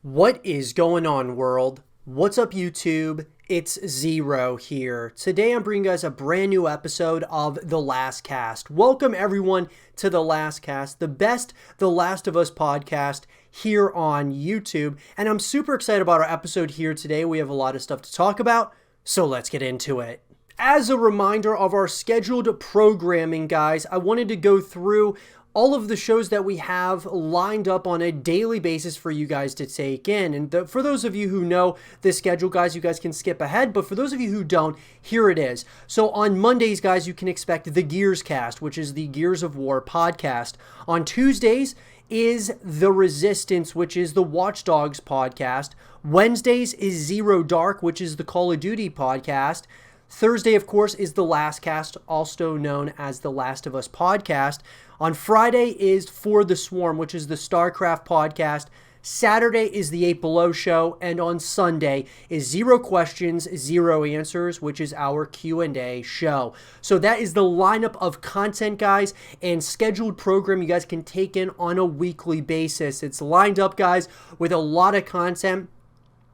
What is going on, world? What's up, YouTube? It's Zero here. Today I'm bringing you guys a brand new episode of The Last Cast. Welcome everyone to The Last Cast, the best The Last of Us podcast here on YouTube. And I'm super excited about our episode here today. We have a lot of stuff to talk about, so let's get into it. As a reminder of our scheduled programming, guys, I wanted to go through all of the shows that we have lined up on a daily basis for you guys to take in. And for those of you who know the schedule, guys, you guys can skip ahead. But for those of you who don't, here it is. So on Mondays, guys, you can expect the Gears Cast, which is the Gears of War podcast. On Tuesdays is The Resistance, which is the Watch Dogs podcast. Wednesdays is Zero Dark, which is the Call of Duty podcast. Thursday, of course, is The Last Cast, also known as the Last of Us podcast. On Friday is For the Swarm, which is the StarCraft podcast. Saturday is the 8 Below show, and on Sunday is Zero Questions, Zero Answers, which is our Q&A show. So that is the lineup of content, guys, and scheduled program you guys can take in on a weekly basis. It's lined up, guys, with a lot of content.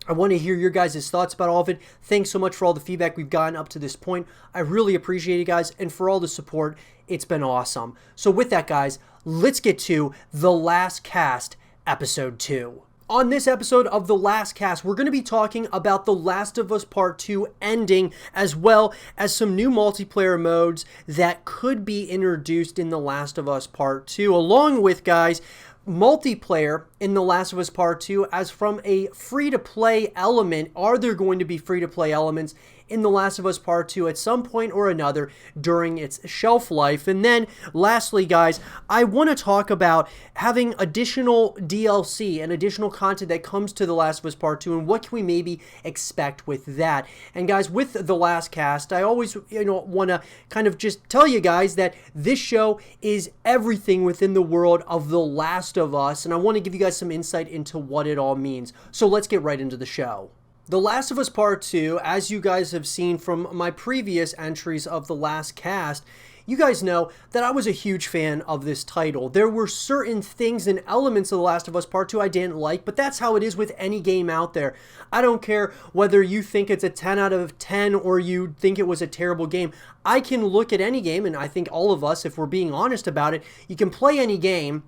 I want to hear your guys' thoughts about all of it. Thanks so much for all the feedback we've gotten up to this point. I really appreciate it, guys, and for all the support. It's been awesome. So with that, guys, let's get to The Last Cast, Episode 2. On this episode of The Last Cast, we're going to be talking about The Last of Us Part 2 ending, as well as some new multiplayer modes that could be introduced in The Last of Us Part 2, along with, guys, multiplayer in The Last of Us Part 2 as from a free-to-play element. Are there going to be free-to-play elements in The Last of Us Part 2 at some point or another during its shelf life? And then lastly, guys, I want to talk about having additional DLC and additional content that comes to The Last of Us Part 2 and what can we maybe expect with that. And guys, with The Last Cast, I always want to kind of just tell you guys that this show is everything within the world of The Last of Us, and I want to give you guys some insight into what it all means. So let's get right into the show. The Last of Us Part 2, as you guys have seen from my previous entries of The Last Cast, you guys know that I was a huge fan of this title. There were certain things and elements of The Last of Us Part 2 I didn't like, but that's how it is with any game out there. I don't care whether you think it's a 10 out of 10 or you think it was a terrible game. I can look at any game, and I think all of us, if we're being honest about it, you can play any game,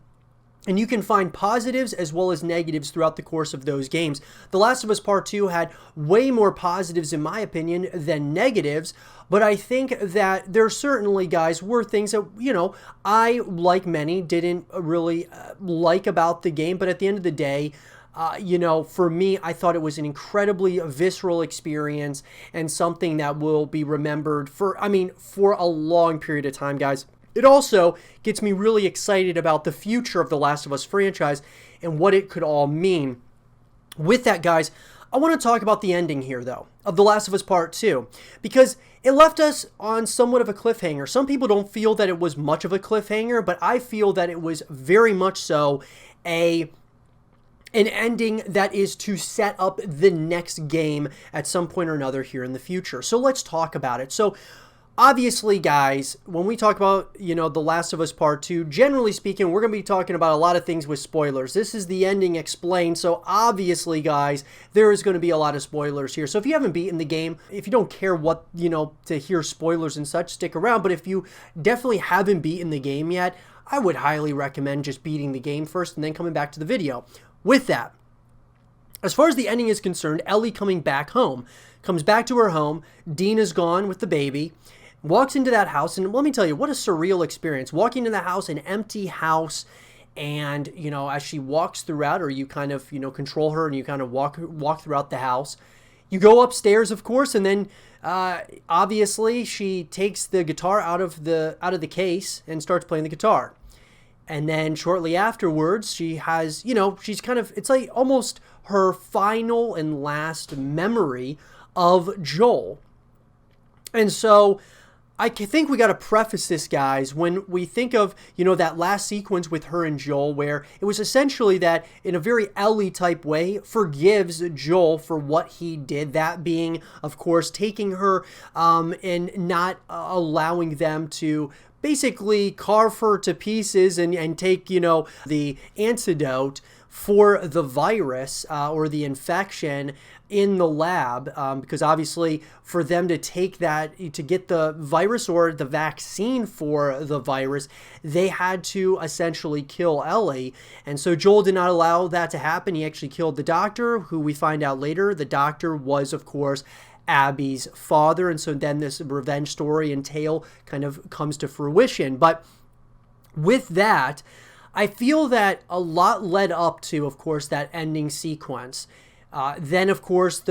and you can find positives as well as negatives throughout the course of those games. The Last of Us Part 2 had way more positives, in my opinion, than negatives. But I think that there certainly, guys, were things that, I, like many, didn't really like about the game. But at the end of the day, for me, I thought it was an incredibly visceral experience and something that will be remembered for a long period of time, guys. It also gets me really excited about the future of the Last of Us franchise and what it could all mean. With that, guys, I want to talk about the ending here, though, of The Last of Us Part 2, because it left us on somewhat of a cliffhanger. Some people don't feel that it was much of a cliffhanger, but I feel that it was very much so an ending that is to set up the next game at some point or another here in the future. So let's talk about it. So obviously, guys, when we talk about, The Last of Us Part 2, generally speaking, we're going to be talking about a lot of things with spoilers. This is the ending explained, so obviously, guys, there is going to be a lot of spoilers here. So if you haven't beaten the game, if you don't care what, to hear spoilers and such, stick around. But if you definitely haven't beaten the game yet, I would highly recommend just beating the game first and then coming back to the video. With that, as far as the ending is concerned, Ellie coming back home, comes back to her home, Dean is gone with the baby, walks into that house, and let me tell you, what a surreal experience. Walking into the house, an empty house, and, as she walks throughout, or you kind of, control her and you kind of walk throughout the house. You go upstairs, of course, and then, obviously, she takes the guitar out of the case and starts playing the guitar. And then shortly afterwards, she has, she's kind of, it's like almost her final and last memory of Joel. And so I think we got to preface this, guys, when we think of, that last sequence with her and Joel, where it was essentially that, in a very Ellie type way, forgives Joel for what he did. That being, of course, taking her and not allowing them to basically carve her to pieces and take, the antidote for the virus or the infection in the lab, because obviously for them to take that, to get the virus or the vaccine for the virus, they had to essentially kill Ellie. And so Joel did not allow that to happen. He actually killed the doctor, who we find out later, the doctor was, of course, Abby's father. And so then this revenge story and tale kind of comes to fruition. But with that, I feel that a lot led up to, of course, that ending sequence. Then, of course,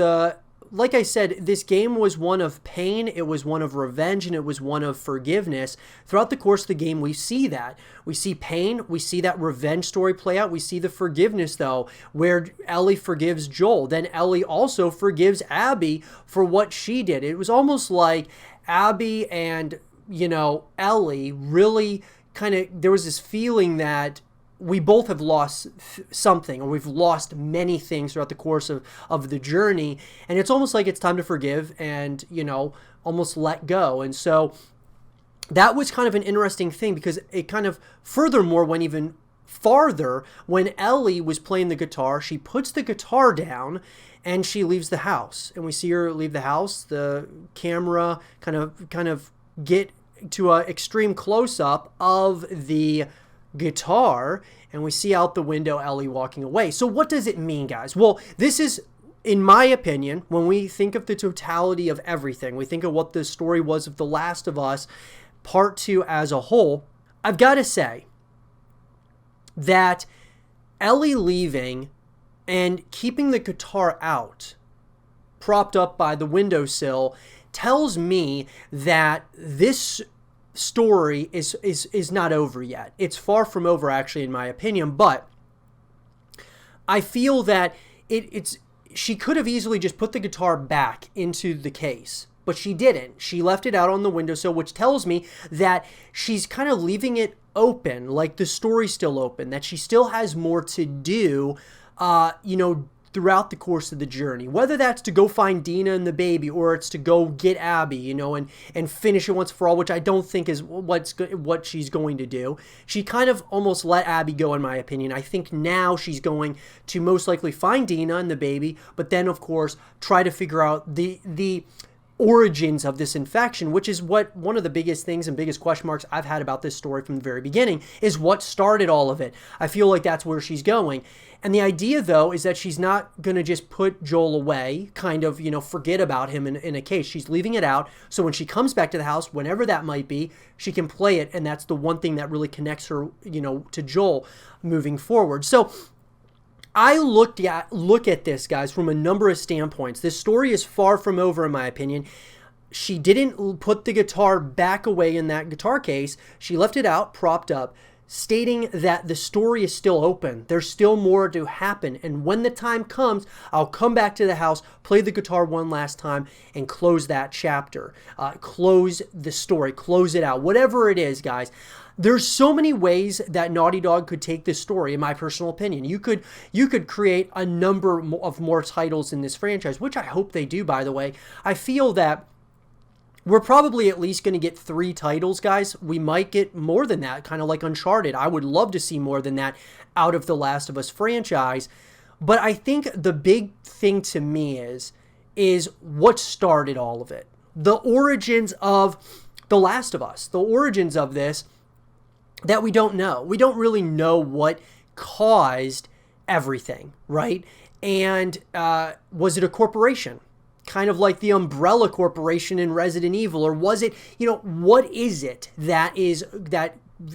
like I said, this game was one of pain, it was one of revenge, and it was one of forgiveness. Throughout the course of the game, we see that. We see pain, we see that revenge story play out, we see the forgiveness, though, where Ellie forgives Joel. Then Ellie also forgives Abby for what she did. It was almost like Abby and, Ellie really kind of, there was this feeling that we both have lost something, or we've lost many things throughout the course of the journey. And it's almost like it's time to forgive and, almost let go. And so that was kind of an interesting thing, because it kind of furthermore went even farther when Ellie was playing the guitar. She puts the guitar down and she leaves the house, and we see her leave the house. The camera kind of get to an extreme close-up of the guitar, and we see out the window Ellie walking away. So what does it mean, guys? Well, this is, in my opinion, when we think of the totality of everything, we think of what the story was of The Last of Us Part 2 as a whole, I've got to say that Ellie leaving and keeping the guitar out, propped up by the windowsill, tells me that this story is not over yet. It's far from over, actually, in my opinion. But I feel that she could have easily just put the guitar back into the case, but she didn't. She left it out on the windowsill, which tells me that she's kind of leaving it open, like the story's still open, that she still has more to do, throughout the course of the journey, whether that's to go find Dina and the baby, or it's to go get Abby, and finish it once for all, which I don't think is what she's going to do. She kind of almost let Abby go, in my opinion. I think now she's going to most likely find Dina and the baby, but then, of course, try to figure out the origins of this infection, which is what one of the biggest things and biggest question marks I've had about this story from the very beginning, is what started all of it. I feel like that's where she's going. And the idea, though, is that she's not going to just put Joel away, kind of, forget about him in a case. She's leaving it out, so when she comes back to the house, whenever that might be, she can play it, and that's the one thing that really connects her, to Joel moving forward. So I look at this, guys, from a number of standpoints. This story is far from over, in my opinion. She didn't put the guitar back away in that guitar case. She left it out, propped up, stating that the story is still open. There's still more to happen. And when the time comes, I'll come back to the house, play the guitar one last time, and close that chapter. Close the story, close it out. Whatever it is, guys. There's so many ways that Naughty Dog could take this story, in my personal opinion. You could create a number of more titles in this franchise, which I hope they do, by the way. I feel that we're probably at least going to get 3 titles, guys. We might get more than that, kind of like Uncharted. I would love to see more than that out of the Last of Us franchise. But I think the big thing to me is what started all of it. The origins of The Last of Us. The origins of this that we don't know. We don't really know what caused everything, right? And was it a corporation? Kind of like the Umbrella Corporation in Resident Evil, or was it, what is it that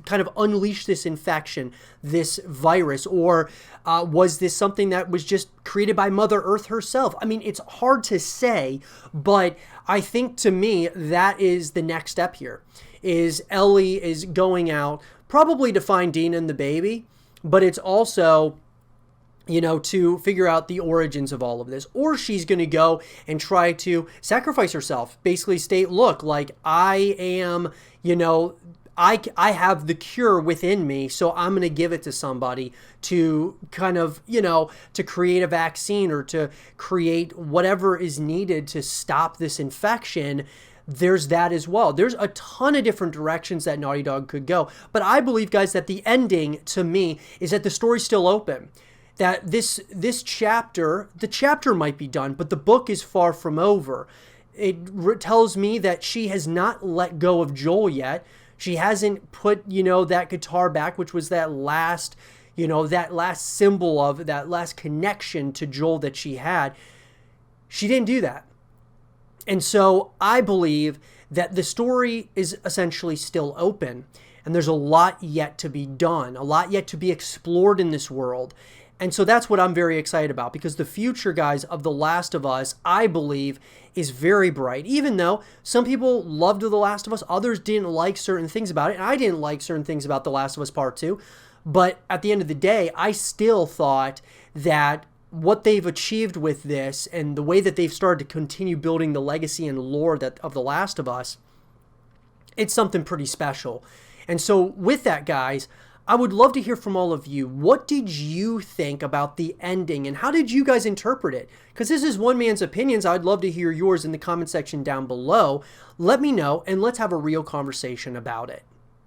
kind of unleashed this infection, this virus, or was this something that was just created by Mother Earth herself? I mean, it's hard to say, but I think, to me, that is the next step here, is Ellie is going out probably to find Dina and the baby, but it's also, to figure out the origins of all of this. Or she's going to go and try to sacrifice herself, basically state, look, like, I am, I have the cure within me, so I'm going to give it to somebody to kind of, to create a vaccine, or to create whatever is needed to stop this infection. There's that as well. There's a ton of different directions that Naughty Dog could go. But I believe, guys, that the ending, to me, is that the story's still open. that this chapter, the chapter might be done, but the book is far from over. It tells me that she has not let go of Joel yet. She hasn't put, that guitar back, which was that last, that last symbol of that last connection to Joel that she had. She didn't do that. And so I believe that the story is essentially still open, and there's a lot yet to be done, a lot yet to be explored in this world. And so that's what I'm very excited about, because the future, guys, of The Last of Us, I believe, is very bright. Even though some people loved The Last of Us, others didn't like certain things about it, and I didn't like certain things about The Last of Us Part 2. But at the end of the day, I still thought that what they've achieved with this and the way that they've started to continue building the legacy and lore of The Last of Us, it's something pretty special. And so with that, guys, I would love to hear from all of you. What did you think about the ending, and how did you guys interpret it? Because this is one man's opinions. I'd love to hear yours in the comment section down below. Let me know, and let's have a real conversation about it.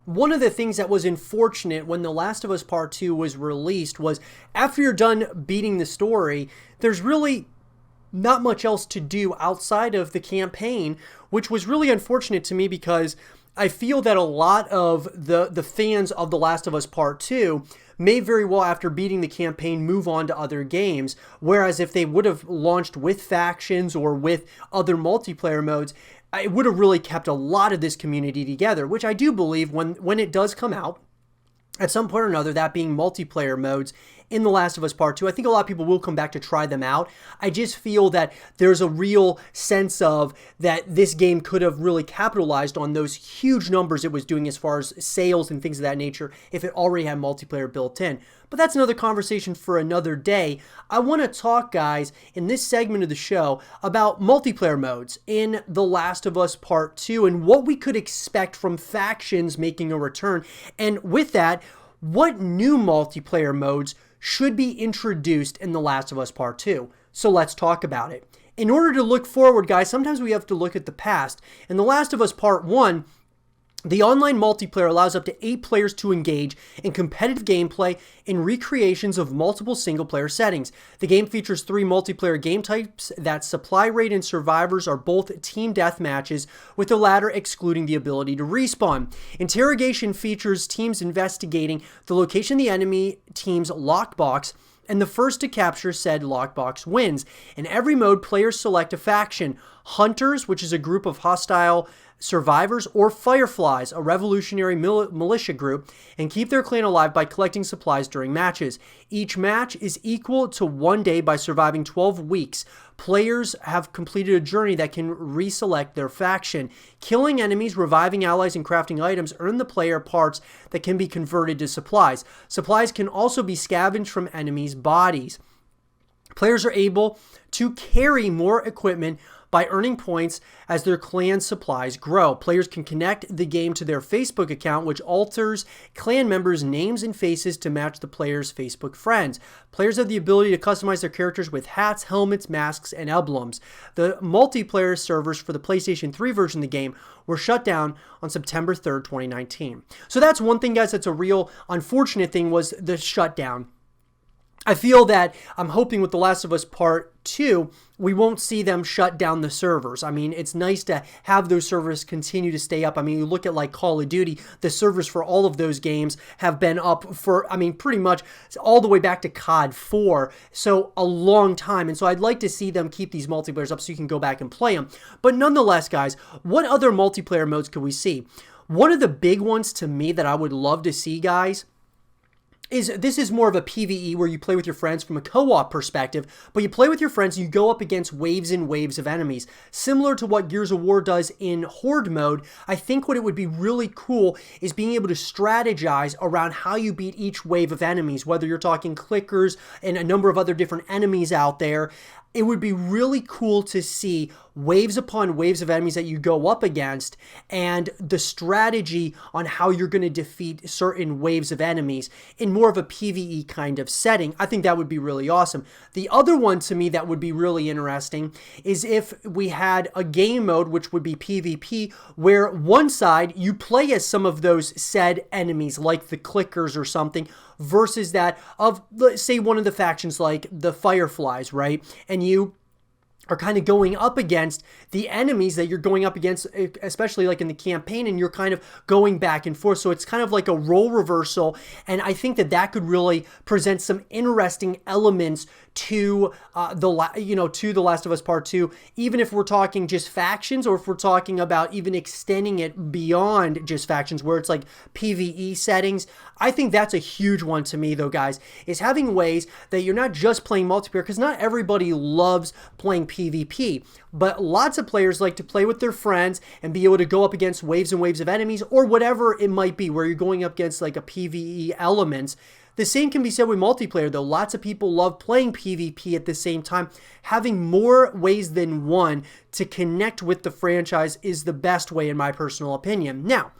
One of the things that was unfortunate when The Last of Us Part 2 was released was, after you're done beating the story, there's really not much else to do outside of the campaign, which was really unfortunate to me, because I feel that a lot of the fans of The Last of Us Part 2 may very well, after beating the campaign, move on to other games. Whereas if they would have launched with factions or with other multiplayer modes, it would have really kept a lot of this community together, which I do believe when it does come out, at some point or another, that being multiplayer modes in The Last of Us Part 2, I think a lot of people will come back to try them out. I just feel that there's a real sense of that this game could have really capitalized on those huge numbers it was doing as far as sales and things of that nature if it already had multiplayer built in. But that's another conversation for another day. I want to talk, guys, in this segment of the show about multiplayer modes in The Last of Us Part 2 and what we could expect from factions making a return. And with that, what new multiplayer modes should be introduced in The Last of Us Part 2. So let's talk about it. In order to look forward, guys, sometimes we have to look at the past. In The Last of Us Part 1, the online multiplayer allows up to 8 players to engage in competitive gameplay in recreations of multiple single-player settings. The game features 3 multiplayer game types that Supply Raid and Survivors are both team death matches, with the latter excluding the ability to respawn. Interrogation features teams investigating the location of the enemy team's lockbox, and the first to capture said lockbox wins. In every mode, players select a faction: Hunters, which is a group of hostile survivors, or Fireflies, a revolutionary militia group, and keep their clan alive by collecting supplies during matches. Each match is equal to 1 day by surviving 12 weeks. Players have completed a journey that can reselect their faction. Killing enemies, reviving allies, and crafting items earn the player parts that can be converted to supplies. Supplies can also be scavenged from enemies' bodies. Players are able to carry more equipment by earning points as their clan supplies grow. Players can connect the game to their Facebook account, which alters clan members' names and faces to match the player's Facebook friends. Players have the ability to customize their characters with hats, helmets, masks, and emblems. The multiplayer servers for the PlayStation 3 version of the game were shut down on September 3rd, 2019. So that's one thing, guys, that's a real unfortunate thing, was the shutdown. I feel that I'm hoping with The Last of Us Part 2, we won't see them shut down the servers. I mean, it's nice to have those servers continue to stay up. I mean, you look at like Call of Duty, the servers for all of those games have been up for, pretty much all the way back to COD 4. So a long time. And so I'd like to see them keep these multiplayers up so you can go back and play them. But nonetheless, guys, what other multiplayer modes could we see? One of the big ones to me that I would love to see, guys, this is more of a PvE where you play with your friends from a co-op perspective, but you play with your friends and you go up against waves and waves of enemies. Similar to what Gears of War does in Horde mode, I think what it would be really cool is being able to strategize around how you beat each wave of enemies, whether you're talking clickers and a number of other different enemies out there. It would be really cool to see waves upon waves of enemies that you go up against and the strategy on how you're going to defeat certain waves of enemies in more of a PvE kind of setting. I think that would be really awesome. The other one to me that would be really interesting is if we had a game mode, which would be PvP, where one side you play as some of those said enemies like the clickers or something, versus that of, let's say, one of the factions like the Fireflies, right? And you are kind of going up against the enemies that you're going up against, especially like in the campaign, and you're kind of going back and forth. So it's kind of like a role reversal, and I think that that could really present some interesting elements to the Last of Us Part 2, even if we're talking just factions, or if we're talking about even extending it beyond just factions where it's like PvE settings. I think that's a huge one to me though, guys, is having ways that you're not just playing multiplayer, because not everybody loves playing PvP, but lots of players like to play with their friends and be able to go up against waves and waves of enemies, or whatever it might be, where you're going up against like a PvE elements. The same can be said with multiplayer, though. Lots of people love playing PvP at the same time. Having more ways than one to connect with the franchise is the best way, in my personal opinion. Now,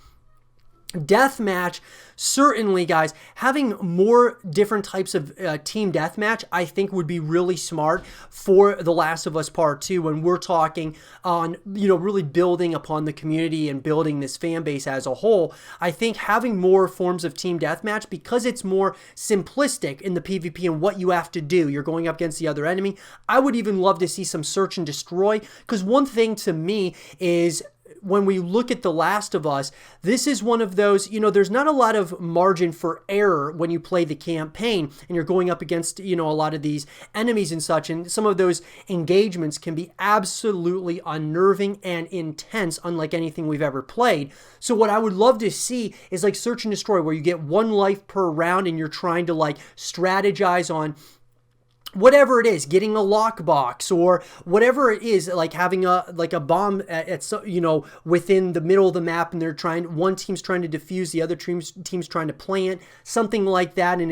deathmatch, certainly, guys, having more different types of team deathmatch, I think would be really smart for The Last of Us Part 2 when we're talking on, really building upon the community and building this fan base as a whole. I think having more forms of team deathmatch, because it's more simplistic in the PvP and what you have to do. You're going up against the other enemy. I would even love to see some search and destroy, because one thing to me is, when we look at The Last of Us, this is one of those, there's not a lot of margin for error when you play the campaign and you're going up against, a lot of these enemies and such. And some of those engagements can be absolutely unnerving and intense, unlike anything we've ever played. So what I would love to see is like search and destroy, where you get 1 life per round and you're trying to like strategize on whatever it is, getting a lockbox, or whatever it is, like having a bomb at within the middle of the map, and one team's trying to defuse, the other team's trying to plant, something like that, and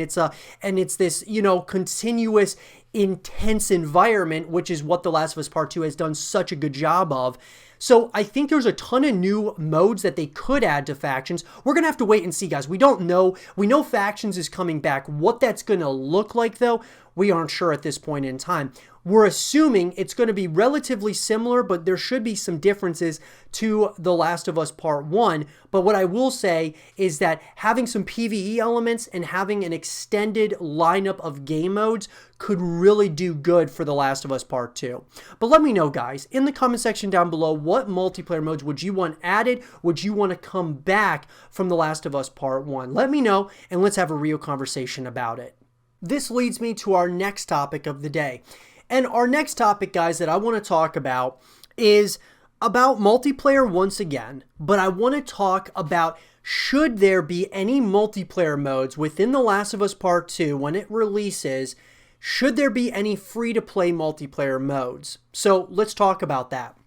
it's this continuous intense environment, which is what The Last of Us Part 2 has done such a good job of. So I think there's a ton of new modes that they could add to factions. We're going to have to wait and see, guys. We don't know. We know factions is coming back. What that's going to look like, though, we aren't sure at this point in time. We're assuming it's going to be relatively similar, but there should be some differences to The Last of Us Part 1. But what I will say is that having some PvE elements and having an extended lineup of game modes could really do good for The Last of Us Part 2. But let me know, guys, in the comment section down below, what multiplayer modes would you want added? Would you want to come back from The Last of Us Part 1? Let me know, and let's have a real conversation about it. This leads me to our next topic of the day. And our next topic, guys, that I want to talk about is about multiplayer once again, but I want to talk about, should there be any multiplayer modes within The Last of Us Part 2 when it releases? Should there be any free-to-play multiplayer modes? So let's talk about that.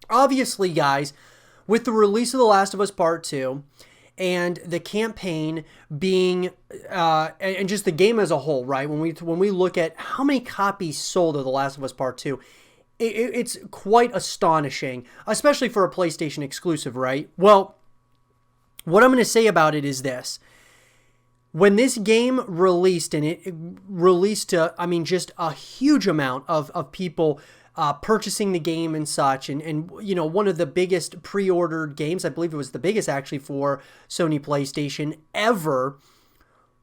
Obviously, guys, with the release of The Last of Us Part 2, and the campaign being, and just the game as a whole, right? When we look at how many copies sold of The Last of Us Part 2, it's quite astonishing, especially for a PlayStation exclusive, right? Well, what I'm going to say about it is this. When this game released, and it released to, just a huge amount of people purchasing the game and such, and one of the biggest pre-ordered games, I believe it was the biggest actually for Sony PlayStation ever.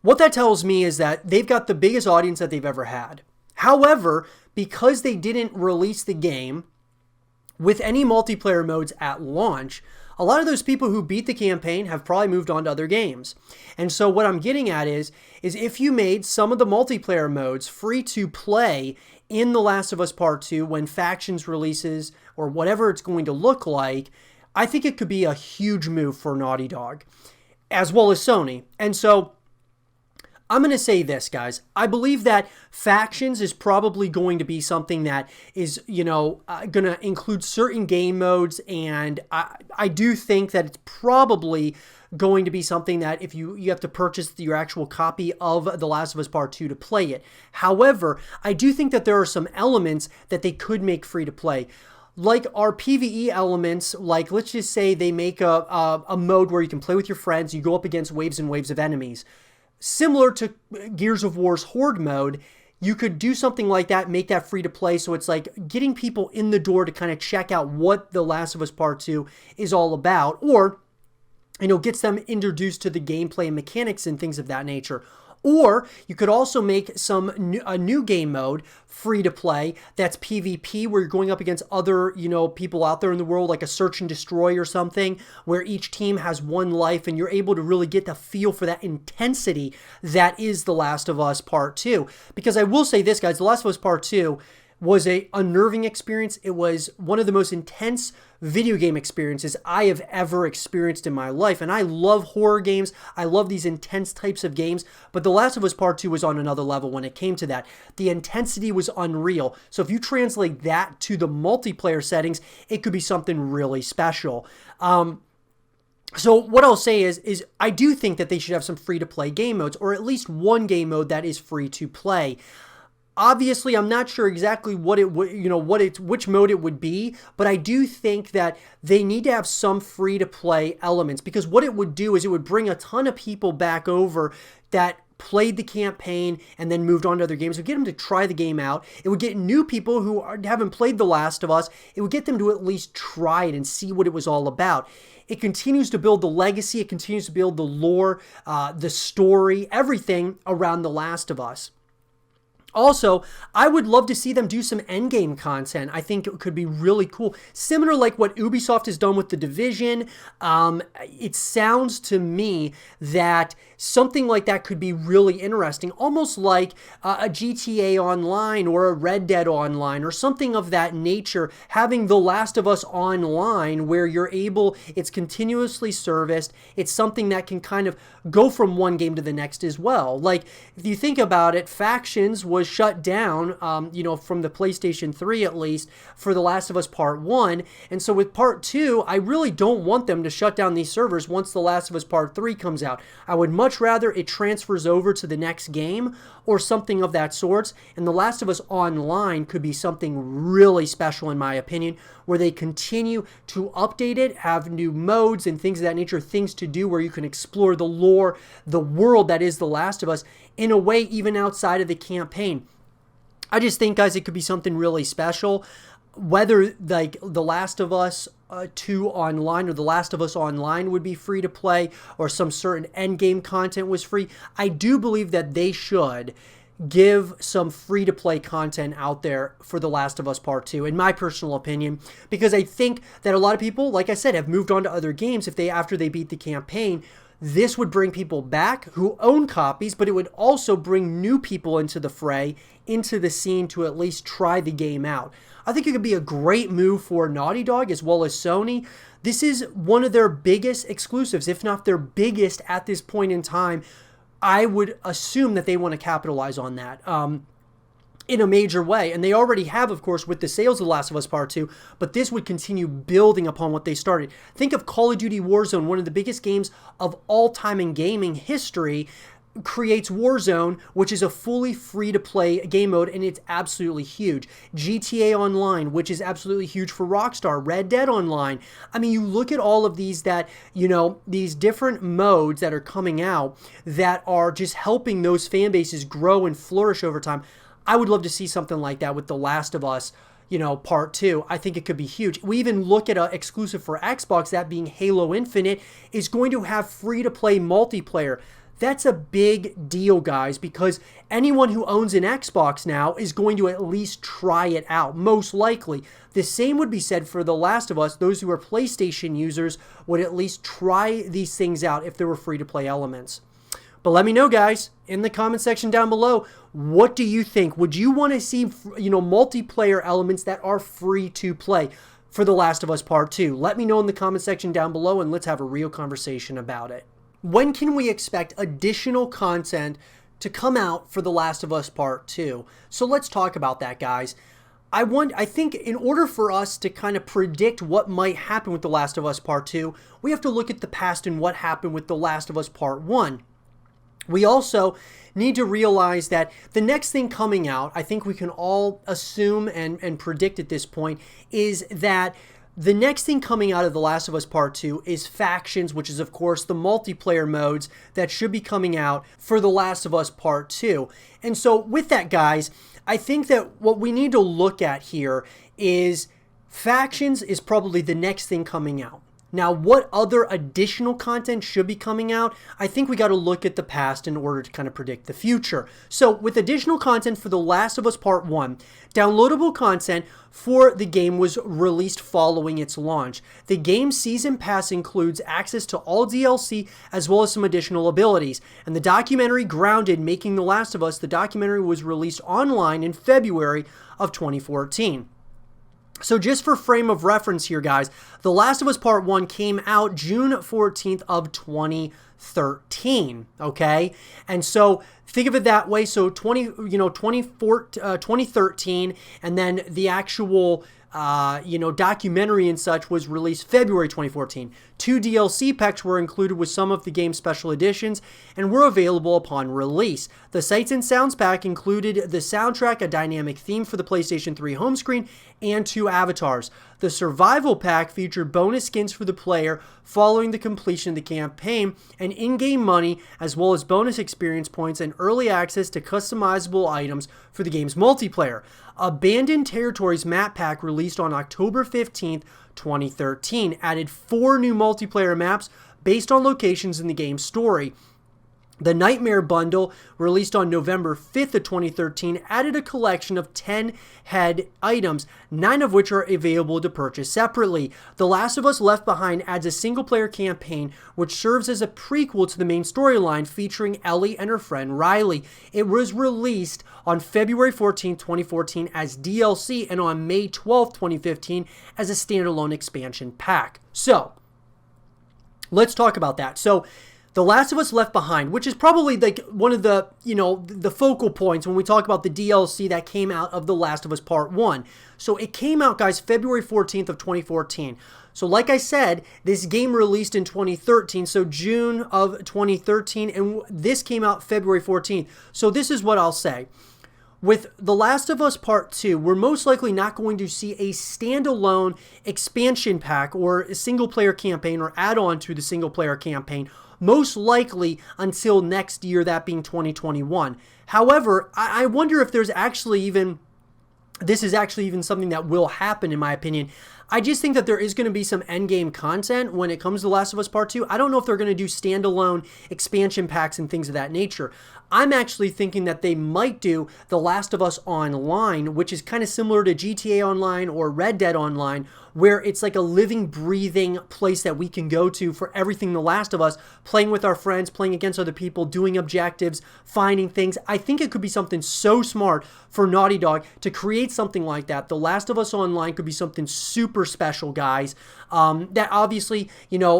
What that tells me is that they've got the biggest audience that they've ever had. However, because they didn't release the game with any multiplayer modes at launch, a lot of those people who beat the campaign have probably moved on to other games. And so what I'm getting at is if you made some of the multiplayer modes free to play in The Last of Us Part 2 when Factions releases, or whatever it's going to look like, I think it could be a huge move for Naughty Dog, as well as Sony. And so I'm going to say this, guys. I believe that Factions is probably going to be something that is, going to include certain game modes, and I do think that it's probably going to be something that if you have to purchase your actual copy of The Last of Us Part 2 to play it. However, I do think that there are some elements that they could make free to play. Like our PvE elements, like let's just say they make a mode where you can play with your friends, you go up against waves and waves of enemies. Similar to Gears of War's Horde mode, you could do something like that, make that free to play, so it's like getting people in the door to kind of check out what The Last of Us Part 2 is all about, or gets them introduced to the gameplay and mechanics and things of that nature. Or you could also make a new game mode free to play that's PvP, where you're going up against other, people out there in the world, like a search and destroy or something, where each team has one life and you're able to really get the feel for that intensity that is The Last of Us Part 2. Because I will say this, guys, The Last of Us Part 2 was a unnerving experience. It was one of the most intense video game experiences I have ever experienced in my life. And I love horror games. I love these intense types of games. But The Last of Us Part 2 was on another level when it came to that. The intensity was unreal. So if you translate that to the multiplayer settings, it could be something really special. So what I'll say is I do think that they should have some free-to-play game modes, or at least one game mode that is free to play. Obviously, I'm not sure exactly what it would, which mode it would be, but I do think that they need to have some free-to-play elements, because what it would do is it would bring a ton of people back over that played the campaign and then moved on to other games. It would get them to try the game out. It would get new people who haven't played The Last of Us. It would get them to at least try it and see what it was all about. It continues to build the legacy. It continues to build the lore, the story, everything around The Last of Us. Also, I would love to see them do some endgame content. I think it could be really cool. Similar like what Ubisoft has done with The Division. It sounds to me that something like that could be really interesting. Almost like a GTA Online or a Red Dead Online or something of that nature. Having The Last of Us Online where you're able, it's continuously serviced. It's something that can kind of go from one game to the next as well. Like, if you think about it, Factions was shut down, from the PlayStation 3 at least, for The Last of Us Part 1. And so with Part 2, I really don't want them to shut down these servers once The Last of Us Part 3 comes out. I would much rather it transfers over to the next game or something of that sort. And The Last of Us Online could be something really special, in my opinion, where they continue to update it, have new modes and things of that nature, things to do where you can explore the lore, the world that is The Last of Us, in a way even outside of the campaign. I just think, guys, it could be something really special. Whether like The Last of Us 2 Online or The Last of Us Online would be free to play, or some certain endgame content was free, I do believe that they should give some free-to-play content out there for The Last of Us Part 2, in my personal opinion, because I think that a lot of people, like I said, have moved on to other games after they beat the campaign. This would bring people back who own copies, but it would also bring new people into the fray, into the scene, to at least try the game out. I think it could be a great move for Naughty Dog as well as Sony. This is one of their biggest exclusives, if not their biggest at this point in time. I would assume that they want to capitalize on that in a major way. And they already have, of course, with the sales of The Last of Us Part 2, but this would continue building upon what they started. Think of Call of Duty Warzone, one of the biggest games of all time in gaming history, creates Warzone, which is a fully free-to-play game mode, and it's absolutely huge. GTA Online, which is absolutely huge for Rockstar. Red Dead Online. I mean, you look at all of these that, these different modes that are coming out that are just helping those fan bases grow and flourish over time. I would love to see something like that with The Last of Us, Part 2. I think it could be huge. We even look at an exclusive for Xbox, that being Halo Infinite, is going to have free-to-play multiplayer. That's a big deal, guys, because anyone who owns an Xbox now is going to at least try it out, most likely. The same would be said for The Last of Us. Those who are PlayStation users would at least try these things out if there were free-to-play elements. But let me know, guys, in the comment section down below, what do you think? Would you want to see, multiplayer elements that are free to play for The Last of Us Part 2? Let me know in the comment section down below, and let's have a real conversation about it. When can we expect additional content to come out for The Last of Us Part 2? So let's talk about that, guys. I think in order for us to kind of predict what might happen with The Last of Us Part 2, we have to look at the past and what happened with The Last of Us Part 1. We also need to realize that the next thing coming out, I think we can all assume and predict at this point, is that the next thing coming out of The Last of Us Part 2 is Factions, which is, of course, the multiplayer modes that should be coming out for The Last of Us Part 2. And so with that, guys, I think that what we need to look at here is Factions is probably the next thing coming out. Now, what other additional content should be coming out? I think we got to look at the past in order to kind of predict the future. So with additional content for The Last of Us Part 1, downloadable content for the game was released following its launch. The game's Season Pass includes access to all DLC as well as some additional abilities. And the documentary Grounded, Making The Last of Us, the documentary was released online in February of 2014. So just for frame of reference here, guys, The Last of Us Part 1 came out June 14th of 2013, okay? And so think of it that way. So 2013, and then the actual documentary and such was released February 2014. 2 DLC packs were included with some of the game's special editions and were available upon release. The Sights and Sounds pack included the soundtrack, a dynamic theme for the PlayStation 3 home screen, and 2 avatars. The Survival pack featured bonus skins for the player following the completion of the campaign and in-game money, as well as bonus experience points and early access to customizable items for the game's multiplayer. Abandoned Territories map pack released on October 15th, 2013, added 4 new multiplayer maps based on locations in the game's story. The Nightmare Bundle, released on November 5th of 2013, added a collection of 10 head items, 9 of which are available to purchase separately. The Last of Us Left Behind adds a single-player campaign, which serves as a prequel to the main storyline featuring Ellie and her friend Riley. It was released on February 14, 2014 as DLC and on May 12, 2015 as a standalone expansion pack. So, let's talk about that. So, The Last of Us Left Behind, which is probably like one of the, the focal points when we talk about the DLC that came out of The Last of Us Part 1. So it came out, guys, February 14th of 2014. So like I said, this game released in 2013, so June of 2013, and this came out February 14th. So this is what I'll say. With The Last of Us Part 2, we're most likely not going to see a standalone expansion pack or a single-player campaign or add-on to the single-player campaign, most likely until next year, that being 2021. However, I wonder if this is actually even something that will happen, in my opinion. I just think that there is going to be some endgame content when it comes to The Last of Us Part 2. I don't know if they're going to do standalone expansion packs and things of that nature. I'm actually thinking that they might do The Last of Us Online, which is kind of similar to GTA Online or Red Dead Online, where it's like a living, breathing place that we can go to for everything The Last of Us, playing with our friends, playing against other people, doing objectives, finding things. I think it could be something so smart for Naughty Dog to create something like that. The Last of Us Online could be something super special, guys. That obviously,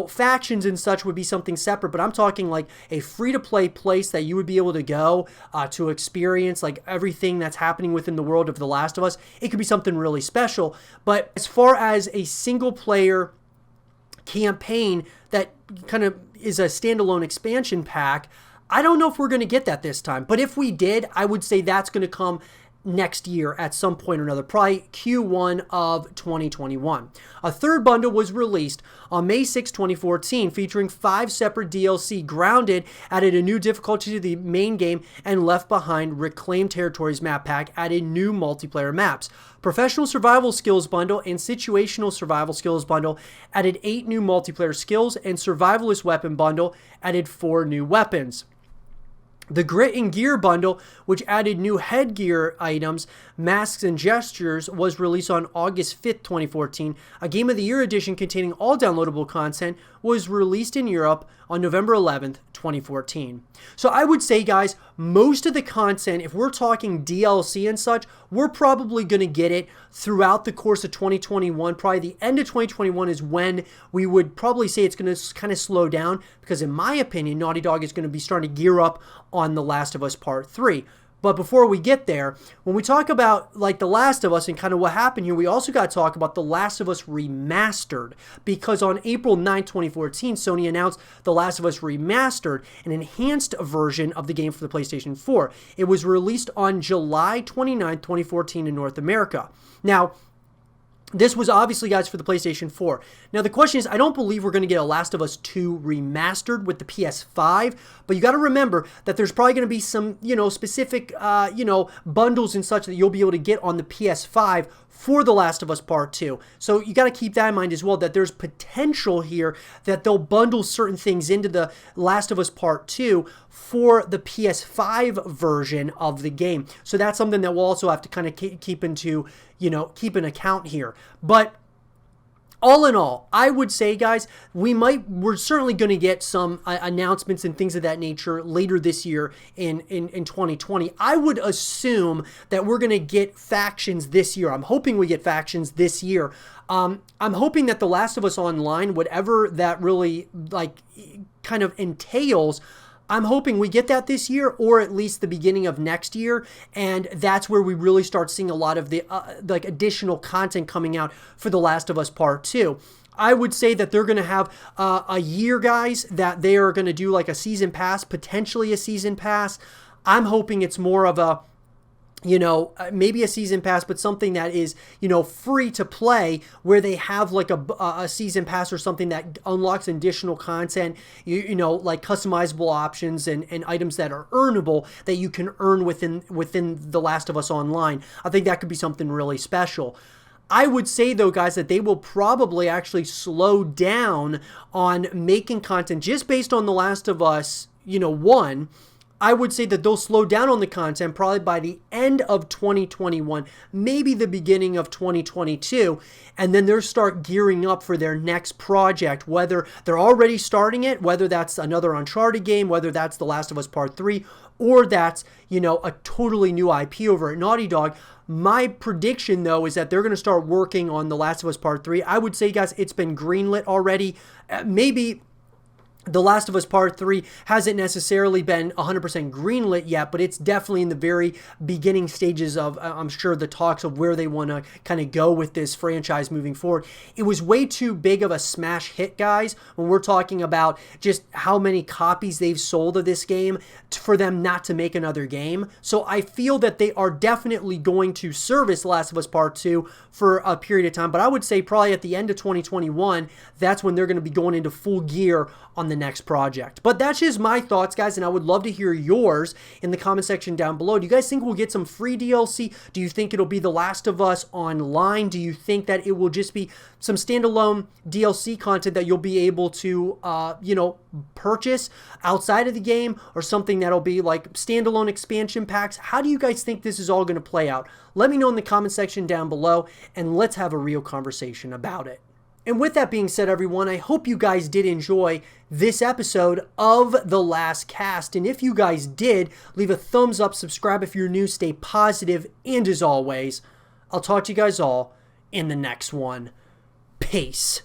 factions and such would be something separate, but I'm talking like a free-to-play place that you would be able to go to experience like everything that's happening within the world of The Last of Us. It could be something really special. But as far as a single-player campaign that kind of is a standalone expansion pack, I don't know if we're going to get that this time. But if we did, I would say that's going to come next year at some point or another, probably Q1 of 2021. A third bundle was released on May 6, 2014, featuring 5 separate DLC. Grounded added a new difficulty to the main game, and Left Behind Reclaimed Territories map pack added new multiplayer maps. Professional Survival Skills Bundle and Situational Survival Skills Bundle added 8 new multiplayer skills, and Survivalist Weapon Bundle added 4 new weapons. The Grit and Gear Bundle, which added new headgear items, masks, and gestures, was released on August 5th, 2014. A Game of the Year edition containing all downloadable content was released in Europe on November 11th, 2014. So I would say, guys, most of the content, if we're talking DLC and such, we're probably going to get it throughout the course of 2021. Probably the end of 2021 is when we would probably say it's going to kind of slow down, because in my opinion, Naughty Dog is going to be starting to gear up on The Last of Us Part 3. But before we get there, when we talk about like The Last of Us and kind of what happened here, we also got to talk about The Last of Us Remastered, because on April 9, 2014, Sony announced The Last of Us Remastered, an enhanced version of the game for the PlayStation 4. It was released on July 29, 2014 in North America. Now, This was obviously, guys, for the PlayStation 4. Now, the question is, I don't believe we're going to get a Last of Us 2 remastered with the PS5, but you got to remember that there's probably going to be some, specific, bundles and such that you'll be able to get on the PS5 for The Last of Us Part 2. So you got to keep that in mind as well, that there's potential here that they'll bundle certain things into The Last of Us Part 2 for the PS5 version of the game. So that's something that we'll also have to kind of keep an account here. But all in all, I would say, guys, we're certainly going to get some announcements and things of that nature later this year in 2020. I would assume that we're going to get factions this year. I'm hoping we get factions this year. I'm hoping that The Last of Us Online, whatever that really kind of entails, I'm hoping we get that this year, or at least the beginning of next year, and that's where we really start seeing a lot of the additional content coming out for The Last of Us Part 2. I would say that they're going to have a year, guys, that they are going to do like a season pass, potentially a season pass. I'm hoping it's more of a maybe a season pass, but something that is, free to play, where they have like a season pass or something that unlocks additional content, like customizable options and items that are earnable that you can earn within The Last of Us Online. I think that could be something really special. I would say, though, guys, that they will probably actually slow down on making content just based on The Last of Us, 1. I would say that they'll slow down on the content probably by the end of 2021, maybe the beginning of 2022, and then they'll start gearing up for their next project, whether they're already starting it, whether that's another Uncharted game, whether that's The Last of Us Part 3, or that's, a totally new IP over at Naughty Dog. My prediction, though, is that they're going to start working on The Last of Us Part 3. I would say, guys, it's been greenlit already. Maybe The Last of Us Part 3 hasn't necessarily been 100% greenlit yet, but it's definitely in the very beginning stages of, I'm sure, the talks of where they want to kind of go with this franchise moving forward. It was way too big of a smash hit, guys, when we're talking about just how many copies they've sold of this game for them not to make another game. So I feel that they are definitely going to service The Last of Us Part 2 for a period of time, but I would say probably at the end of 2021, that's when they're going to be going into full gear on the next project. But that's just my thoughts, guys, and I would love to hear yours in the comment section down below. Do you guys think we'll get some free DLC? Do you think it'll be The Last of Us Online? Do you think that it will just be some standalone DLC content that you'll be able to, purchase outside of the game, or something that'll be like standalone expansion packs? How do you guys think this is all going to play out? Let me know in the comment section down below, and let's have a real conversation about it. And with that being said, everyone, I hope you guys did enjoy this episode of The Last Cast. And if you guys did, leave a thumbs up, subscribe if you're new, stay positive, and as always, I'll talk to you guys all in the next one. Peace.